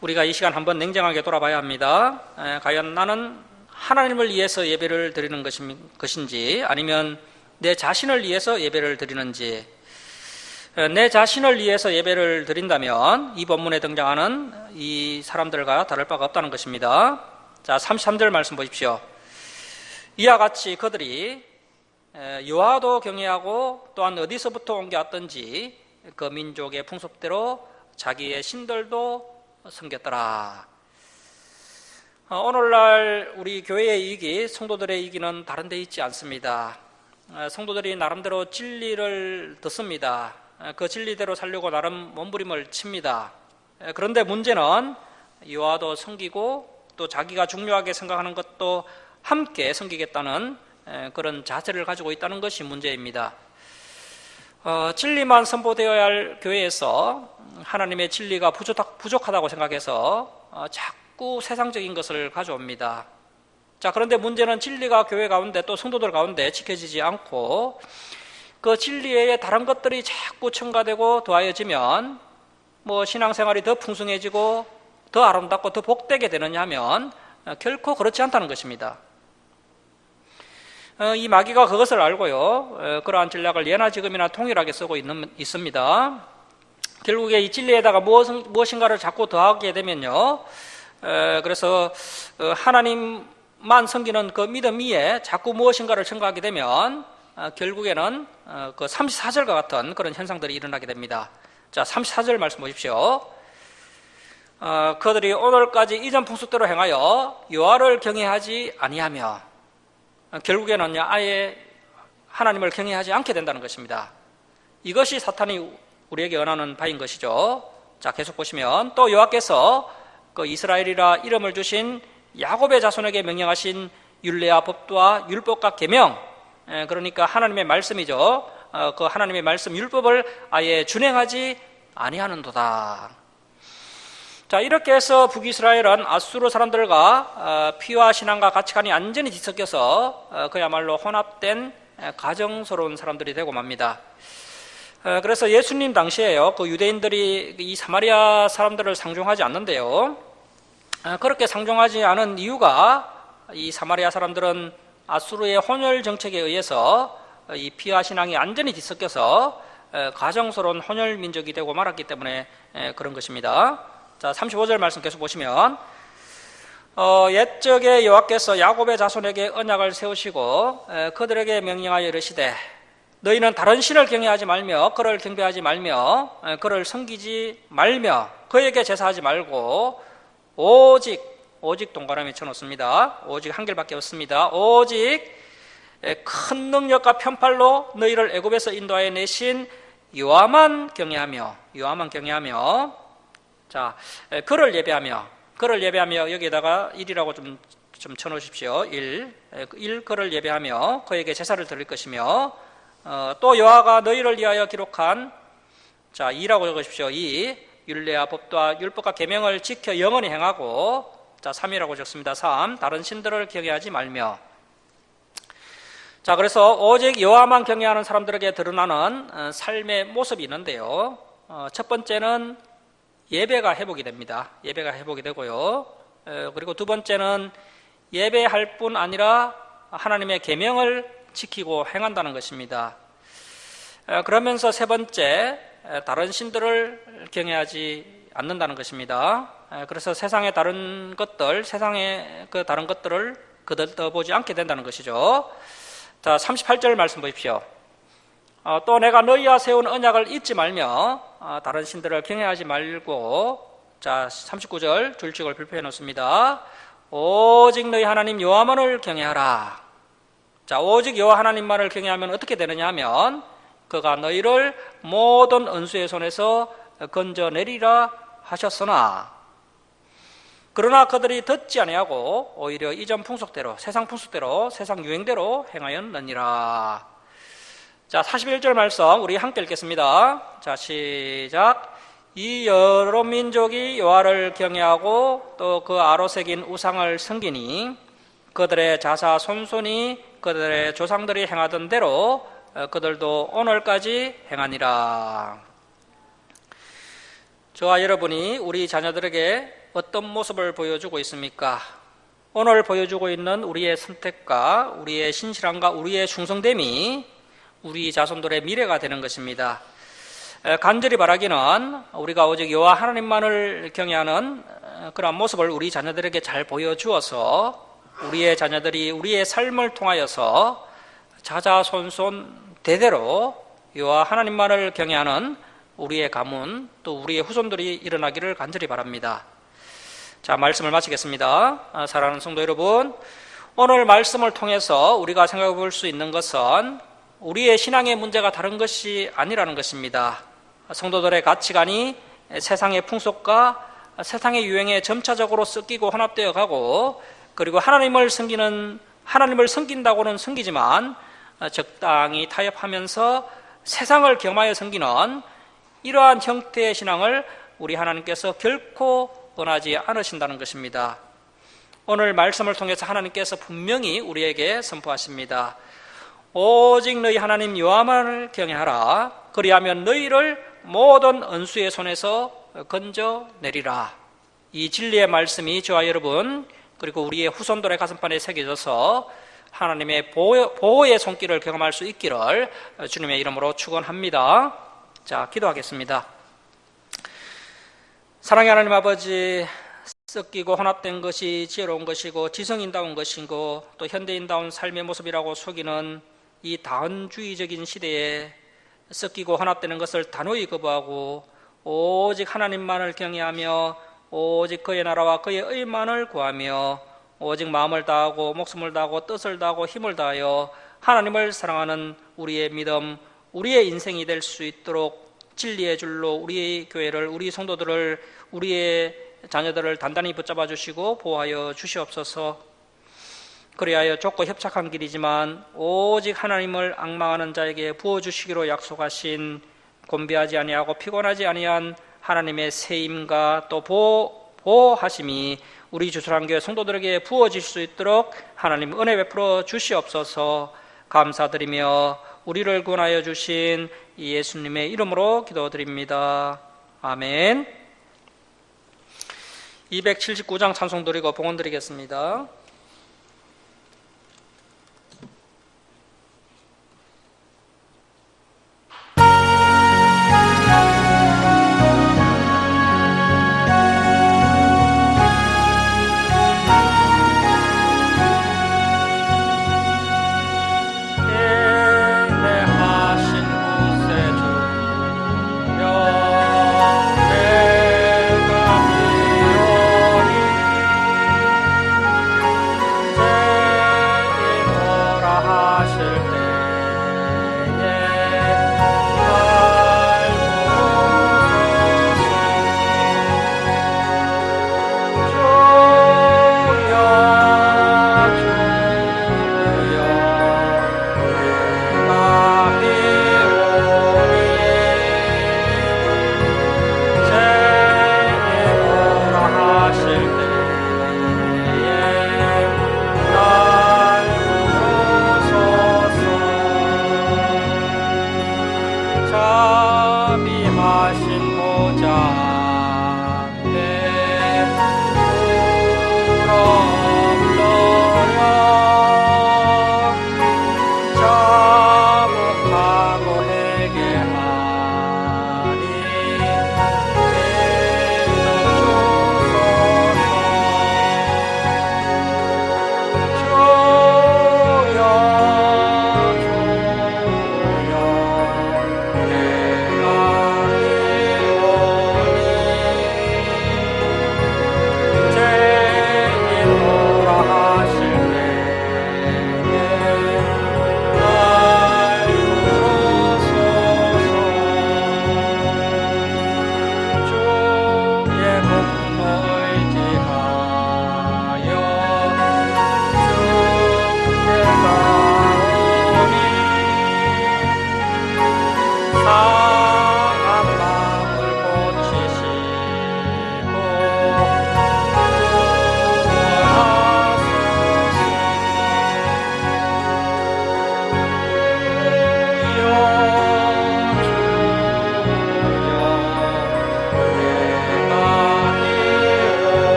우리가 이 시간 한번 냉정하게 돌아봐야 합니다. 과연 나는 하나님을 위해서 예배를 드리는 것인지, 아니면 내 자신을 위해서 예배를 드리는지. 내 자신을 위해서 예배를 드린다면 이 본문에 등장하는 이 사람들과 다를 바가 없다는 것입니다. 자, 33절 말씀 보십시오. 이와 같이 그들이 여호와도 경외하고 또한 어디서부터 옮겨왔던지 그 민족의 풍습대로 자기의 신들도 섬겼더라. 오늘날 우리 교회의 이익이 성도들의 이익은 다른 데 있지 않습니다. 성도들이 나름대로 진리를 듣습니다. 그 진리대로 살려고 나름 몸부림을 칩니다. 그런데 문제는 여호와도 섬기고 또 자기가 중요하게 생각하는 것도 함께 섬기겠다는 그런 자세를 가지고 있다는 것이 문제입니다. 진리만 선포되어야 할 교회에서 하나님의 진리가 부족하다고 생각해서 자꾸 세상적인 것을 가져옵니다. 자, 그런데 문제는 진리가 교회 가운데 또 성도들 가운데 지켜지지 않고 그 진리 외에 다른 것들이 자꾸 첨가되고 더하여지면 신앙생활이 더 풍성해지고 더 아름답고 더 복되게 되느냐 하면 결코 그렇지 않다는 것입니다. 이 마귀가 그것을 알고요, 그러한 전략을 예나 지금이나 동일하게 쓰고 있습니다. 결국에 이 진리에다가 무엇인가를 자꾸 더하게 되면요, 그래서 하나님만 섬기는 그 믿음 위에 자꾸 무엇인가를 첨가하게 되면 결국에는 그 34절과 같은 그런 현상들이 일어나게 됩니다. 자, 34절 말씀 보십시오. 그들이 오늘까지 이전 풍습대로 행하여 여호와를 경외하지 아니하며, 결국에는 아예 하나님을 경외하지 않게 된다는 것입니다. 이것이 사탄이 우리에게 원하는 바인 것이죠. 자, 계속 보시면 또 여호와께서 그 이스라엘이라 이름을 주신 야곱의 자손에게 명령하신 율례와 법도와 율법과 계명, 그러니까 하나님의 말씀이죠. 그 하나님의 말씀 율법을 아예 준행하지 아니하는도다. 자, 이렇게 해서 북이스라엘은 아수르 사람들과 피와 신앙과 가치관이 완전히 뒤섞여서 그야말로 혼합된 가정스러운 사람들이 되고 맙니다. 그래서 예수님 당시에요, 그 유대인들이 이 사마리아 사람들을 상종하지 않는데요, 그렇게 상종하지 않은 이유가 이 사마리아 사람들은 아수르의 혼혈 정책에 의해서 이 피와 신앙이 완전히 뒤섞여서 가정스러운 혼혈 민족이 되고 말았기 때문에 그런 것입니다. 자, 35절 말씀 계속 보시면 옛적에 여호와께서 야곱의 자손에게 언약을 세우시고 그들에게 명령하여 이르시되 너희는 다른 신을 경외하지 말며 그를 경배하지 말며 그를 섬기지 말며 그에게 제사하지 말고 오직 동그라미 쳐놓습니다. 오직 한 개밖에 없습니다. 오직 큰 능력과 편팔로 너희를 애굽에서 인도하여 내신 여호와만 경외하며 자, 그를 예배하며 여기에다가 1이라고 좀 쳐놓으십시오. 1 그를 예배하며 그에게 제사를 드릴 것이며 또 여호와가 너희를 위하여 기록한, 자, 2라고 적으십시오. 2 율례와 법도와 율법과 계명을 지켜 영원히 행하고, 자, 3이라고 적습니다. 3 다른 신들을 경외하지 말며. 자, 그래서 오직 여호와만 경외하는 사람들에게 드러나는 삶의 모습이 있는데요, 첫 번째는 예배가 회복이 됩니다. 예배가 회복이 되고요, 그리고 두 번째는 예배할 뿐 아니라 하나님의 계명을 지키고 행한다는 것입니다. 그러면서 세 번째, 다른 신들을 경외하지 않는다는 것입니다. 그래서 세상의 다른 것들을 거들떠보지 않게 된다는 것이죠. 자, 38절 말씀 보십시오. 또 내가 너희와 세운 언약을 잊지 말며 다른 신들을 경외하지 말고, 자, 39절 줄직을 발표해 놓습니다. 오직 너희 하나님 여호와만을 경외하라. 자, 오직 여호와 하나님만을 경외하면 어떻게 되느냐 하면 그가 너희를 모든 원수의 손에서 건져내리라 하셨으나 그러나 그들이 듣지 아니하고 오히려 이전 풍속대로 세상 풍속대로 세상 유행대로 행하였느니라. 자, 41절 말씀 우리 함께 읽겠습니다. 자, 시작. 이 여러 민족이 여호와를 경외하고 또 그 아로 새긴 우상을 섬기니 그들의 자사 손손이 그들의 조상들이 행하던 대로 그들도 오늘까지 행하니라. 저와 여러분이 우리 자녀들에게 어떤 모습을 보여주고 있습니까? 오늘 보여주고 있는 우리의 선택과 우리의 신실함과 우리의 충성됨이 우리 자손들의 미래가 되는 것입니다. 간절히 바라기는 우리가 오직 여호와 하나님만을 경외하는 그런 모습을 우리 자녀들에게 잘 보여주어서 우리의 자녀들이 우리의 삶을 통하여서 자자손손 대대로 여호와 하나님만을 경외하는 우리의 가문 또 우리의 후손들이 일어나기를 간절히 바랍니다. 자, 말씀을 마치겠습니다. 사랑하는 성도 여러분, 오늘 말씀을 통해서 우리가 생각해 볼 수 있는 것은 우리의 신앙의 문제가 다른 것이 아니라는 것입니다. 성도들의 가치관이 세상의 풍속과 세상의 유행에 점차적으로 섞이고 혼합되어 가고 그리고 하나님을 섬긴다고는 섬기지만 적당히 타협하면서 세상을 겸하여 섬기는 이러한 형태의 신앙을 우리 하나님께서 결코 원하지 않으신다는 것입니다. 오늘 말씀을 통해서 하나님께서 분명히 우리에게 선포하십니다. 오직 너희 하나님 여호와만을 경외하라. 그리하면 너희를 모든 원수의 손에서 건져내리라. 이 진리의 말씀이 저와 여러분 그리고 우리의 후손들의 가슴판에 새겨져서 하나님의 보호의 손길을 경험할 수 있기를 주님의 이름으로 축원합니다. 자, 기도하겠습니다. 사랑의 하나님 아버지, 섞이고 혼합된 것이 지혜로운 것이고 지성인다운 것이고 또 현대인다운 삶의 모습이라고 속이는 이 다원주의적인 시대에 섞이고 혼합되는 것을 단호히 거부하고 오직 하나님만을 경외하며 오직 그의 나라와 그의 의만을 구하며 오직 마음을 다하고 목숨을 다하고 뜻을 다하고 힘을 다하여 하나님을 사랑하는 우리의 믿음, 우리의 인생이 될 수 있도록 진리의 줄로 우리의 교회를, 우리 성도들을, 우리의 자녀들을 단단히 붙잡아 주시고 보호하여 주시옵소서. 그리하여 좁고 협착한 길이지만 오직 하나님을 앙망하는 자에게 부어주시기로 약속하신 곤비하지 아니하고 피곤하지 아니한 하나님의 세임과 또 보호하심이 우리 주수랑교회 성도들에게 부어질 수 있도록 하나님 은혜 베풀어 주시옵소서. 감사드리며 우리를 구원하여 주신 예수님의 이름으로 기도드립니다. 아멘. 279장 찬송 드리고 봉헌 드리겠습니다.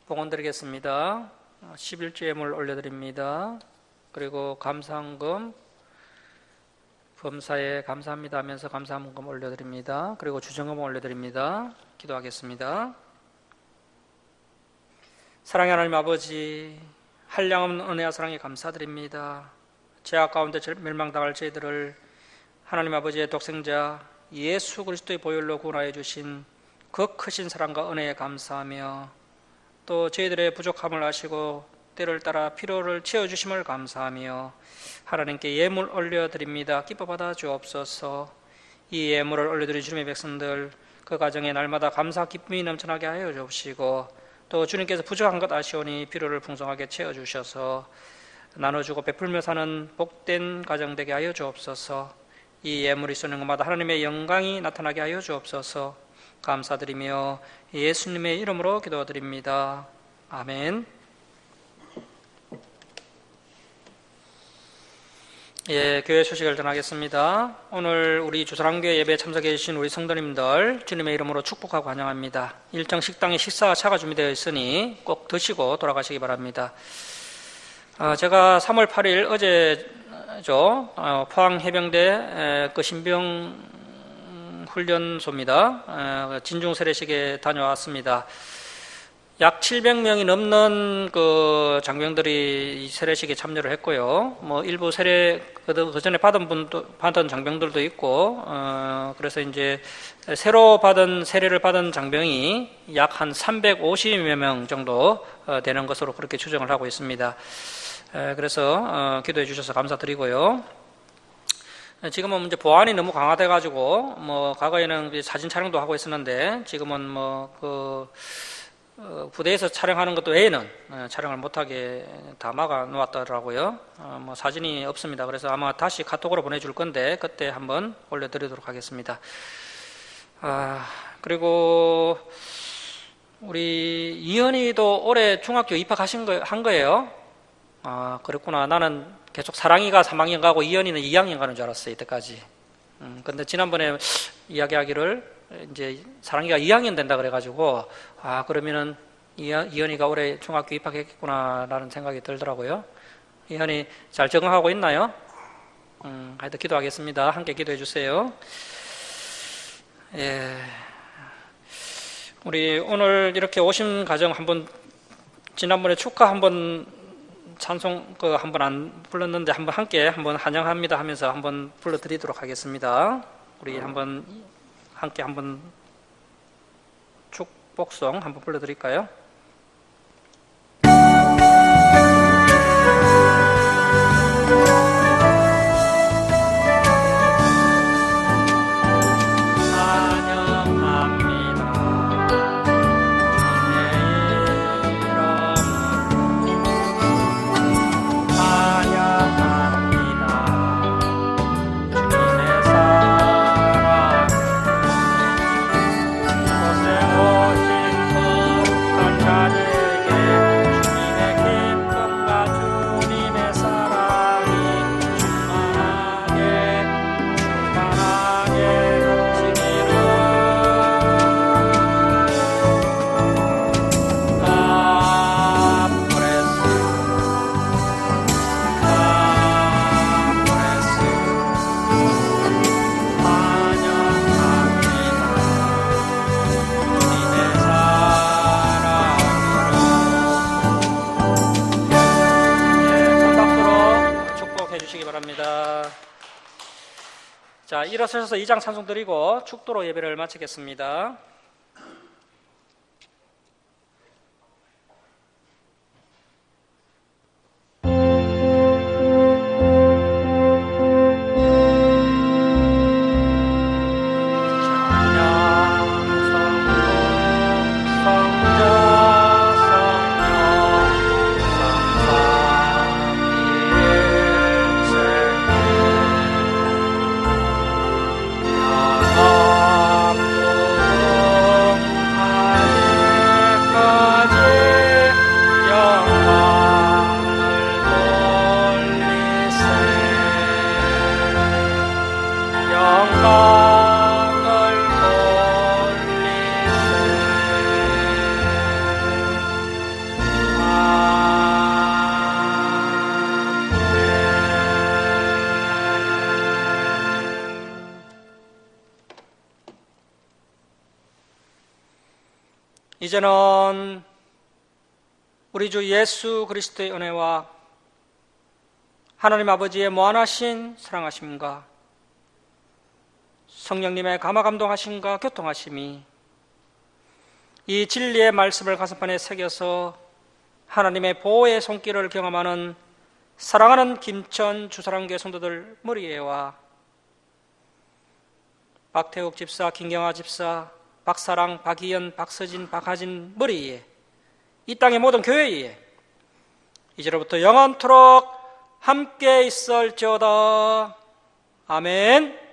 봉헌 드리겠습니다. 11조 예물 올려드립니다. 그리고 감사헌금 범사에 감사합니다 하면서 감사헌금 올려드립니다. 그리고 주정금 올려드립니다. 기도하겠습니다. 사랑의 하나님 아버지, 한량없는 은혜와 사랑에 감사드립니다. 죄악 가운데 멸망당할 저희들을 하나님 아버지의 독생자 예수 그리스도의 보혈로 구원하여 주신 그 크신 사랑과 은혜에 감사하며 또 저희들의 부족함을 아시고 때를 따라 필요를 채워주심을 감사하며 하나님께 예물 올려드립니다. 기뻐 받아 주옵소서. 이 예물을 올려드린 주님의 백성들 그 가정에 날마다 감사 기쁨이 넘쳐나게 하여 주시고 또 주님께서 부족한 것 아시오니 필요를 풍성하게 채워주셔서 나눠주고 베풀며 사는 복된 가정 되게 하여 주옵소서. 이 예물이 쏘는 것마다 하나님의 영광이 나타나게 하여 주옵소서. 감사드리며 예수님의 이름으로 기도드립니다. 아멘. 예, 교회 소식을 전하겠습니다. 오늘 우리 주사랑교회 예배에 참석해 주신 우리 성도님들 주님의 이름으로 축복하고 환영합니다. 일정 식당에 식사 차가 준비되어 있으니 꼭 드시고 돌아가시기 바랍니다. 제가 3월 8일 어제죠, 포항 해병대 그 신병 훈련소입니다. 진중 세례식에 다녀왔습니다. 약 700명이 넘는 그 장병들이 이 세례식에 참여를 했고요. 일부 세례 그 전에 받은 장병들도 있고, 그래서 이제 새로 세례를 받은 장병이 약 한 350여 명 정도 되는 것으로 그렇게 추정을 하고 있습니다. 그래서 기도해 주셔서 감사드리고요. 지금은 이제 보안이 너무 강화돼가지고 과거에는 사진 촬영도 하고 있었는데 지금은 부대에서 촬영하는 것도 외에는 촬영을 못하게 다 막아 놓았더라고요. 사진이 없습니다. 그래서 아마 다시 카톡으로 보내줄 건데 그때 한번 올려드리도록 하겠습니다. 그리고 우리 이현이도 올해 중학교 한 거예요. 그렇구나. 나는 계속 사랑이가 3학년 가고 이현이는 2학년 가는 줄 알았어요, 이때까지. 근데 지난번에 이야기하기를 이제 사랑이가 2학년 된다 그래가지고, 그러면은 이현이가 올해 중학교 입학했구나라는 생각이 들더라고요. 이현이 잘 적응하고 있나요? 하여튼 기도하겠습니다. 함께 기도해 주세요. 예. 우리 오늘 이렇게 오신 가정 지난번에 축하 찬송 한번 안 불렀는데 함께 환영합니다 하면서 한번 불러드리도록 하겠습니다. 우리 함께 축복송 한번 불러드릴까요? 자, 일어서셔서 2장 찬송 드리고 축도로 예배를 마치겠습니다. 아 이제는 우리 주 예수 그리스도의 은혜와 하나님 아버지의 무한하신 사랑하심과 성령님의 감화 감동하심과 교통하심이 이 진리의 말씀을 가슴판에 새겨서 하나님의 보호의 손길을 경험하는 사랑하는 김천 주사랑교회 성도들 머리에와 박태욱 집사, 김경아 집사, 박사랑, 박희연, 박서진, 박하진 머리에 이 땅의 모든 교회에 이제로부터 영원토록 함께 있을지어다. 아멘.